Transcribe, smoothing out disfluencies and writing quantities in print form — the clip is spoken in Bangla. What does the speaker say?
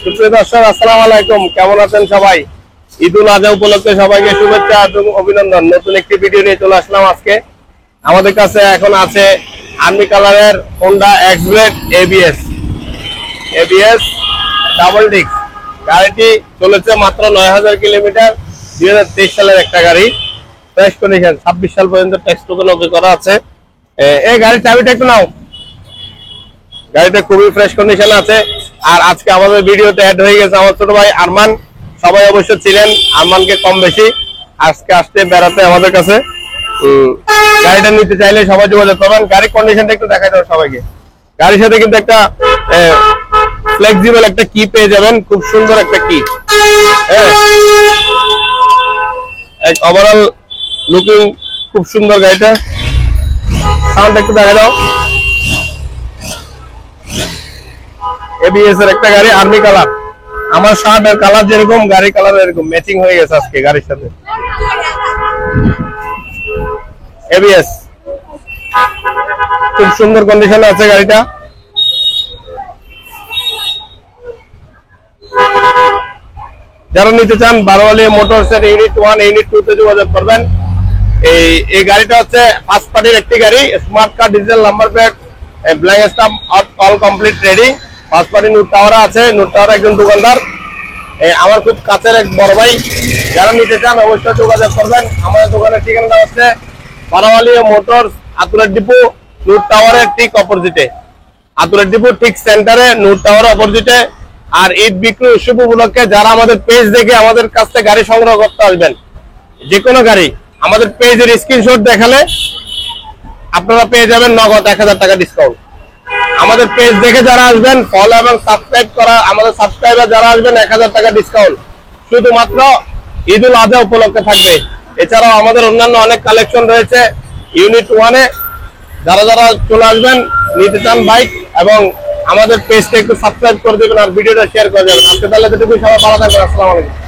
সুপ্রিয় দর্শক, আসসালামু আলাইকুম। কেমন আছেন সবাই? ঈদুল আজহা উপলক্ষে সবাইকে শুভেচ্ছা এবং অভিনন্দন। নতুন একটি ভিডিও নিয়ে চলে আসলাম আজকে। আমাদের কাছে এখন আছে আর্মি কালারের Honda X-Blade ABS double disc. গাড়িটি চলেছে মাত্র 9000 কিলোমিটার। 2023 সালের একটা গাড়ি, ফ্রেশ কন্ডিশন। 26 সাল পর্যন্ত ট্যাক্স টোকেন ওকে করা আছে। এই গাড়ির চাবিটা একটু নাও। গাড়িটা খুবই ফ্রেশ কন্ডিশন আছে। আর আজকে আমাদের ভিডিওতে অ্যাড হয়ে গেছে আমার ছোট ভাই আরমান। সবাই অবশ্য ছিলেন আরমানকে কম বেশি। আজকে আসতে বেড়াতে আমাদের কাছে। গাড়িটা নিতে চাইলে সবাই যোগাযোগ করবেন। গাড়ির কন্ডিশনটা একটু দেখাই দেবো সবাইকে। গাড়ির সাথে কিন্তু একটা ফ্লেক্সিবল একটা কি পেয়ে যাবেন, খুব সুন্দর একটা কি। ওভারঅল লুকিং খুব সুন্দর গাড়িটা। সাউন্ড একটু দেখা দাও। এবিএস এর একটা গাড়ি, আর্মি কালার। আমার শার্টের কালার যেরকম, গাড়ির কালার এরকম ম্যাচিং হয়ে গেছে আজকে গাড়ির সাথে। এবিএস খুব সুন্দর কন্ডিশনে আছে গাড়িটা। যারা নিতে চান বারোয়ালি মোটরস এর ইউনিট 1 ইউনিট 2 তে যোগাযোগ করবেন। এই গাড়িটা হচ্ছে ফার্স্ট পার্টির একটি গাড়ি, smart card, digital number plate, blank stamp, all complete ready. First party নুট টাওয়ার আছে। নুট টাওয়ার একজন দোকানদার, আমার খুব কাছের এক বড় ভাই। যারা নিতে চান অবশ্যই যোগাযোগ করবেন। আমাদের দোকানের ঠিকানাটা হচ্ছে বারোয়ালি মোটরস, আতুরার ডিপো, নুট টাওয়ারের ঠিক অপোজিটে। আতুরার ডিপো ঠিক সেন্টারে, নুট টাওয়ার অপোজিটে। আর ঈদ বিক্রি উৎসব উপলক্ষে যারা আমাদের পেজ দেখে আমাদের কাছ থেকে গাড়ি সংগ্রহ করতে আসবেন, যে কোনো গাড়ি আমাদের পেজের স্ক্রিনশট দেখালে আপনারা পেয়ে যাবেন নগদ 1000 টাকা ডিসকাউন্ট। আমাদের পেজ দেখে যারা আসবেন, ফলো এবং সাবস্ক্রাইব করা আমাদের সাবস্ক্রাইবার যারা আসবেন 1000 টাকা ডিসকাউন্ট শুধুমাত্র ঈদুল আজহা উপলক্ষে থাকবে। এছাড়াও আমাদের অন্যান্য অনেক কালেকশন রয়েছে ইউনিট 1 এ। যারা যারা চলে আসবেন, নিতে চান বাইক, এবং আমাদের পেজটা একটু সাবস্ক্রাইব করে দেবেন আর ভিডিওটা শেয়ার করে দেবেন। আজকে তাহলে এতটুকুই। সবাই ভালো থাকবেন। আসসালামু আলাইকুম।